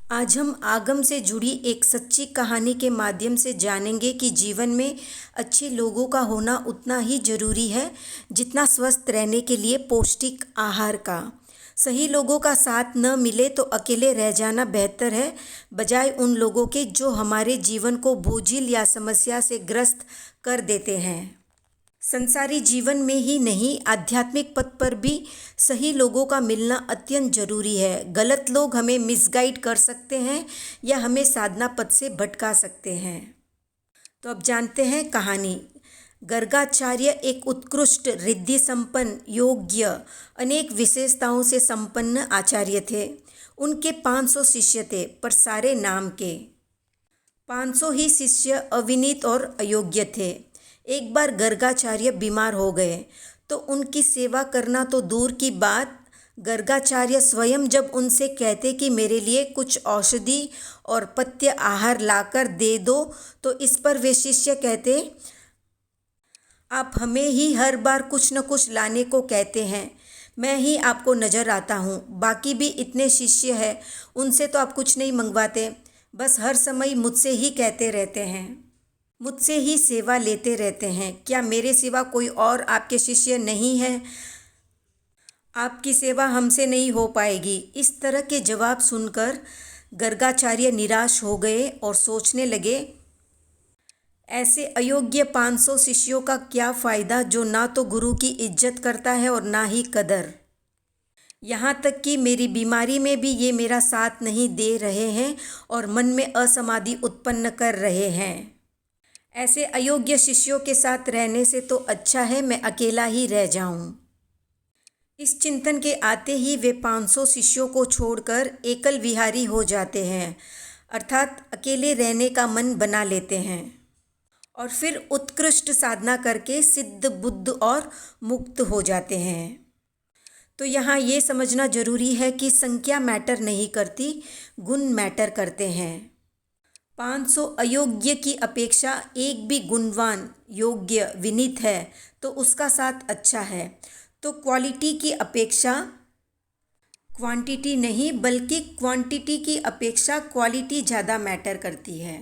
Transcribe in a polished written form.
आज हम आगम से जुड़ी एक सच्ची कहानी के माध्यम से जानेंगे कि जीवन में अच्छे लोगों का होना उतना ही जरूरी है जितना स्वस्थ रहने के लिए पौष्टिक आहार का। सही लोगों का साथ न मिले तो अकेले रह जाना बेहतर है, बजाय उन लोगों के जो हमारे जीवन को बोझिल या समस्या से ग्रस्त कर देते हैं। संसारी जीवन में ही नहीं, आध्यात्मिक पथ पर भी सही लोगों का मिलना अत्यंत जरूरी है। गलत लोग हमें मिसगाइड कर सकते हैं या हमें साधना पथ से भटका सकते हैं। तो अब जानते हैं कहानी। गर्गाचार्य एक उत्कृष्ट, रिद्धि संपन्न, योग्य, अनेक विशेषताओं से संपन्न आचार्य थे। उनके 500 शिष्य थे, पर सारे नाम के। 500 ही शिष्य अविनीत और अयोग्य थे। एक बार गर्गाचार्य बीमार हो गए तो उनकी सेवा करना तो दूर की बात, गर्गाचार्य स्वयं जब उनसे कहते कि मेरे लिए कुछ औषधि और पथ्य आहार लाकर दे दो, तो इस पर वे शिष्य कहते, आप हमें ही हर बार कुछ न कुछ लाने को कहते हैं, मैं ही आपको नज़र आता हूँ। बाकी भी इतने शिष्य हैं, उनसे तो आप कुछ नहीं मंगवाते, बस हर समय मुझसे ही कहते रहते हैं, मुझसे ही सेवा लेते रहते हैं। क्या मेरे सिवा कोई और आपके शिष्य नहीं है? आपकी सेवा हमसे नहीं हो पाएगी। इस तरह के जवाब सुनकर गर्गाचार्य निराश हो गए और सोचने लगे, ऐसे अयोग्य 500 शिष्यों का क्या फ़ायदा जो ना तो गुरु की इज्जत करता है और ना ही कदर। यहाँ तक कि मेरी बीमारी में भी ये मेरा साथ नहीं दे रहे हैं और मन में असमाधि उत्पन्न कर रहे हैं। ऐसे अयोग्य शिष्यों के साथ रहने से तो अच्छा है मैं अकेला ही रह जाऊं। इस चिंतन के आते ही वे 500 शिष्यों को छोड़कर एकल विहारी हो जाते हैं, अर्थात अकेले रहने का मन बना लेते हैं और फिर उत्कृष्ट साधना करके सिद्ध, बुद्ध और मुक्त हो जाते हैं। तो यहाँ ये समझना जरूरी है कि संख्या मैटर नहीं करती, गुण मैटर करते हैं। 500 अयोग्य की अपेक्षा एक भी गुणवान, योग्य, विनीत है तो उसका साथ अच्छा है। तो क्वालिटी की अपेक्षा क्वांटिटी नहीं, बल्कि क्वांटिटी की अपेक्षा क्वालिटी ज़्यादा मैटर करती है।